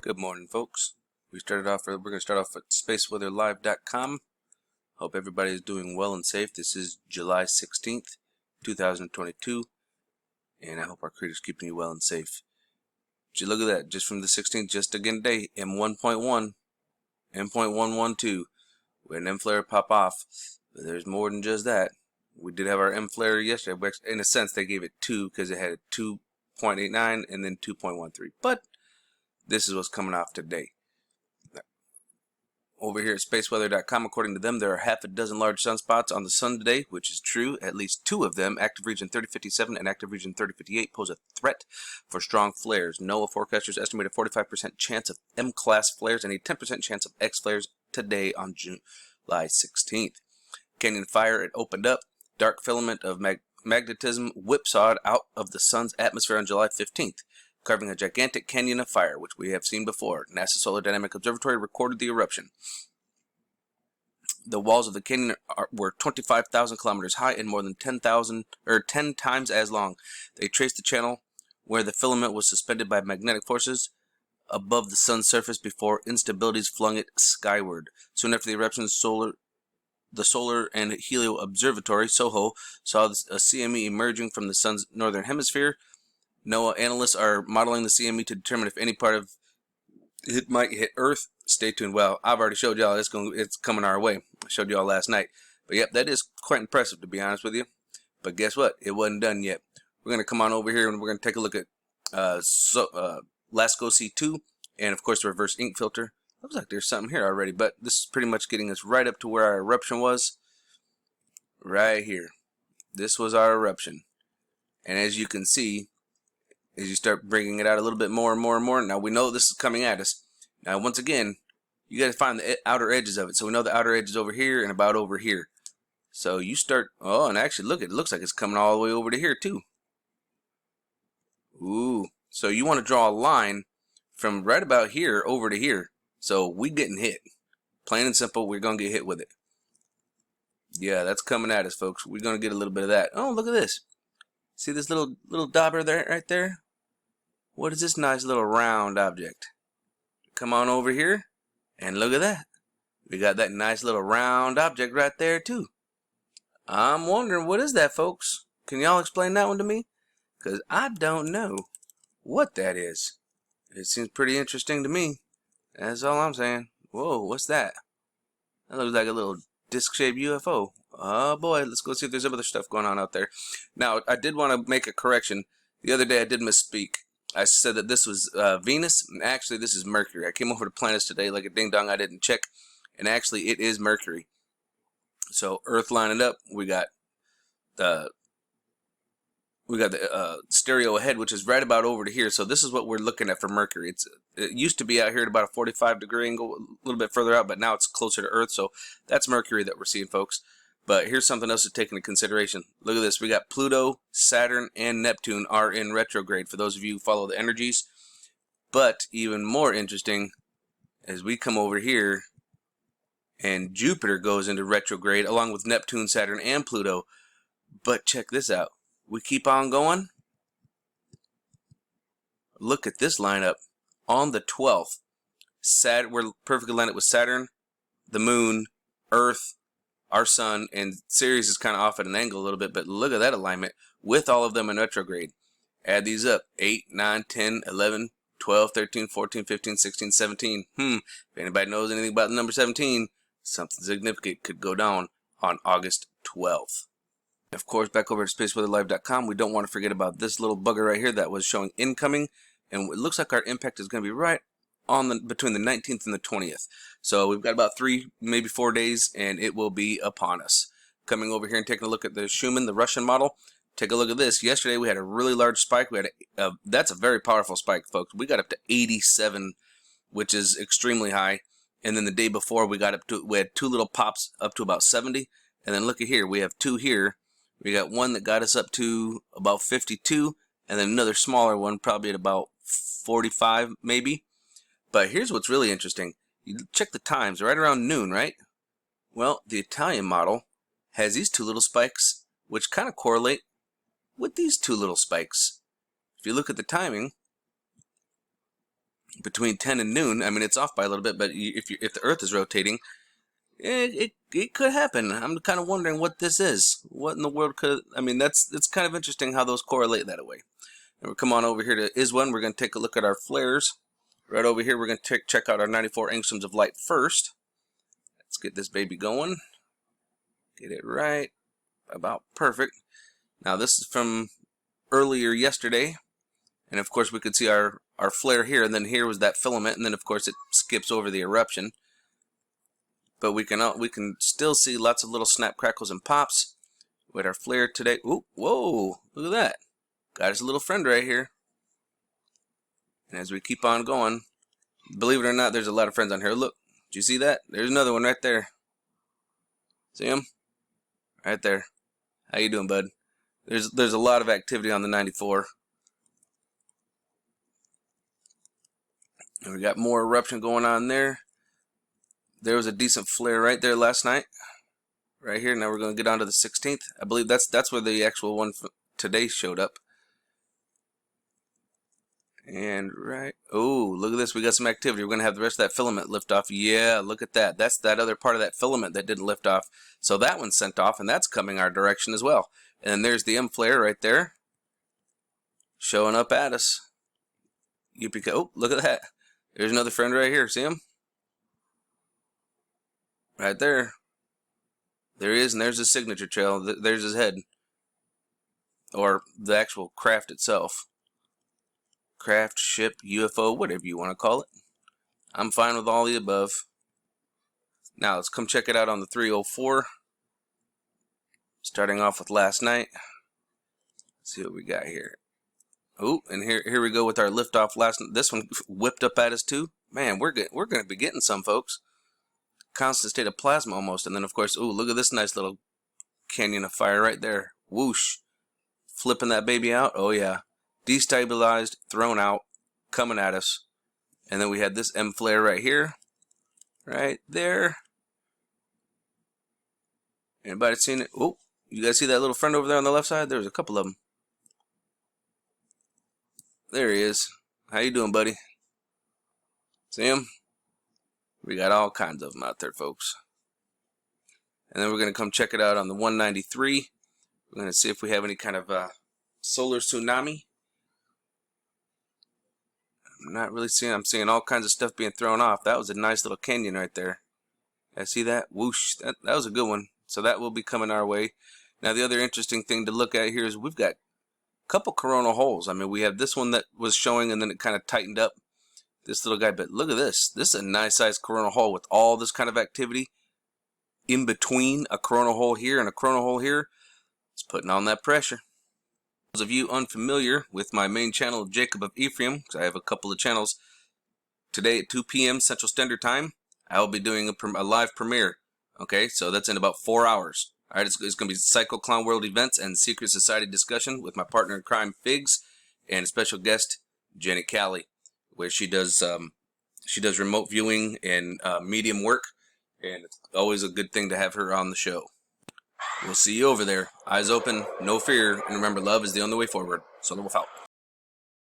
Good morning, folks. We're going to start off at spaceweatherlive.com. Hope everybody is doing well and safe. This is July 16th, 2022, and I hope our creator's keeping you well and safe. Just look at that, just from the 16th, just again today, M1.1, M.112, we had an M flare pop off, but there's more than just that. We did have our M flare yesterday, but in a sense they gave it 2 because it had a 2.89 and then 2.13, but this is what's coming off today. Over here at spaceweather.com, according to them, there are half a dozen large sunspots on the sun today, which is true. At least 2 of them, active region 3057 and active region 3058, pose a threat for strong flares. NOAA forecasters estimate a 45% chance of M-class flares and a 10% chance of X flares today on July 16th. Canyon fire, it opened up. Dark filament of magnetism whipsawed out of the sun's atmosphere on July 15th. Carving a gigantic canyon of fire, which we have seen before. NASA Solar Dynamic Observatory recorded the eruption. The walls of the canyon were 25,000 kilometers high and more than 10 times as long. They traced the channel where the filament was suspended by magnetic forces above the sun's surface before instabilities flung it skyward. Soon after the eruption, the Solar and Helio Observatory, SOHO, saw a CME emerging from the sun's northern hemisphere. NOAA analysts are modeling the CME to determine if any part of it might hit Earth. Stay tuned. Well, I've already showed y'all it's coming our way. I showed y'all last night. But yep, that is quite impressive, to be honest with you. But guess what? It wasn't done yet. We're going to come on over here and we're going to take a look at LASCO C2 and, of course, the reverse ink filter. Looks like there's something here already, but this is pretty much getting us right up to where our eruption was. Right here. This was our eruption. And as you can see, as you start bringing it out a little bit more and more and more. Now we know this is coming at us. Now once again, you got to find the outer edges of it. So we know the outer edge is over here and about over here. So you start, oh, and actually look, it looks like it's coming all the way over to here too. Ooh, so you want to draw a line from right about here over to here. So we getting hit. Plain and simple, we're going to get hit with it. Yeah, that's coming at us, folks. We're going to get a little bit of that. Oh, look at this. See this little dauber there, right there? What is this nice little round object? Come on over here and look at that. We got that nice little round object right there too. I'm wondering, what is that, folks? Can y'all explain that one to me? Because I don't know what that is. It seems pretty interesting to me. That's all I'm saying. Whoa, what's that? That looks like a little disc-shaped UFO. Oh boy, let's go see if there's other stuff going on out there. Now, I did want to make a correction. The other day I did misspeak. I said that this was Venus, and actually this is Mercury. I came over to planets today like a ding-dong, I didn't check, and actually it is Mercury. So Earth lining up, we got the stereo ahead, which is right about over to here. So this is what we're looking at for Mercury. It used to be out here at about a 45-degree angle, a little bit further out, but now it's closer to Earth. So that's Mercury that we're seeing, folks. But here's something else to take into consideration. Look at this. We got Pluto, Saturn, and Neptune are in retrograde, for those of you who follow the energies. But even more interesting, as we come over here, and Jupiter goes into retrograde, along with Neptune, Saturn, and Pluto. But check this out. We keep on going. Look at this lineup. On the 12th, we're perfectly lined up with Saturn, the Moon, Earth, our sun, and Ceres is kind of off at an angle a little bit, but look at that alignment with all of them in retrograde. Add these up. 8, 9, 10, 11, 12, 13, 14, 15, 16, 17. If anybody knows anything about the number 17, something significant could go down on August 12th. Of course, back over at spaceweatherlive.com, we don't want to forget about this little bugger right here that was showing incoming, and it looks like our impact is going to be right on between the 19th and the 20th. So we've got about 3, maybe 4 days, and it will be upon us. Coming over here and taking a look at the Schumann, the Russian model. Take a look at this. Yesterday we had a really large spike. We had that's a very powerful spike, folks. We got up to 87, which is extremely high. And then the day before we had 2 little pops up to about 70. And then look at here, we have 2 here. We got one that got us up to about 52, and then another smaller one, probably at about 45, maybe. But here's what's really interesting. You check the times, right around noon, right? Well, the Italian model has these 2 little spikes, which kind of correlate with these 2 little spikes. If you look at the timing, between 10 and noon. I mean, it's off by a little bit, but if the Earth is rotating, it could happen. I'm kind of wondering what this is. What in the world could? I mean, it's kind of interesting how those correlate that way. And we'll come on over here to IS1. We're going to take a look at our flares. Right over here, we're going to check out our 94 angstroms of light first. Let's get this baby going. Get it right. About perfect. Now this is from earlier yesterday. And of course we could see our flare here, and then here was that filament, and then of course it skips over the eruption. But we can still see lots of little snap, crackles, and pops with our flare today. Ooh, whoa, look at that. Got us a little friend right here. And as we keep on going, believe it or not, there's a lot of friends on here. Look, did you see that? There's another one right there. See him? Right there. How you doing, bud? There's a lot of activity on the 94. And we got more eruption going on there. There was a decent flare right there last night. Right here. Now we're going to get on to the 16th. I believe that's where the actual one today showed up. And right. Oh, look at this. We got some activity. We're going to have the rest of that filament lift off. Yeah, look at that. That's that other part of that filament that didn't lift off. So that one's sent off, and that's coming our direction as well. And there's the M flare right there, showing up at us. Yippee! Oh, look at that. There's another friend right here. See him? Right there. There he is, and there's his signature trail. There's his head. Or the actual craft itself. Craft, ship, UFO, whatever you want to call it. I'm fine with all the above. Now let's come check it out on the 304. Starting off with last night. Let's see what we got here. Oh, and here we go with our liftoff last night. This one whipped up at us too. Man, we're going to be getting some, folks. Constant state of plasma almost. And then of course, ooh, look at this nice little canyon of fire right there. Whoosh. Flipping that baby out. Oh yeah. Destabilized, thrown out, coming at us. And then we had this M flare right here. Right there. Anybody seen it? Oh, you guys see that little friend over there on the left side? There's a couple of them. There he is. How you doing, buddy? See him? We got all kinds of them out there, folks. And then we're going to come check it out on the 193. We're going to see if we have any kind of solar tsunami. I'm not really seeing. I'm seeing all kinds of stuff being thrown off. That was a nice little canyon right there. I see that. Whoosh. That was a good one. So that will be coming our way. Now the other interesting thing to look at here is we've got a couple coronal holes. I mean, we have this one that was showing and then it kind of tightened up. This little guy, but look at this. This is a nice sized coronal hole with all this kind of activity in between a coronal hole here and a coronal hole here. It's putting on that pressure. Those of you unfamiliar with my main channel of Jacob of Ephraim, because I have a couple of channels, today at 2 p.m. Central Standard Time, I will be doing a live premiere. Okay, so that's in about 4 hours. All right, it's going to be Psycho Clown World events and Secret Society discussion with my partner in crime, Figs, and a special guest, Jenny Callie, where she does remote viewing and medium work, and it's always a good thing to have her on the show. We'll see you over there. Eyes open, no fear, and remember, love is the only way forward. Solo Wolf out.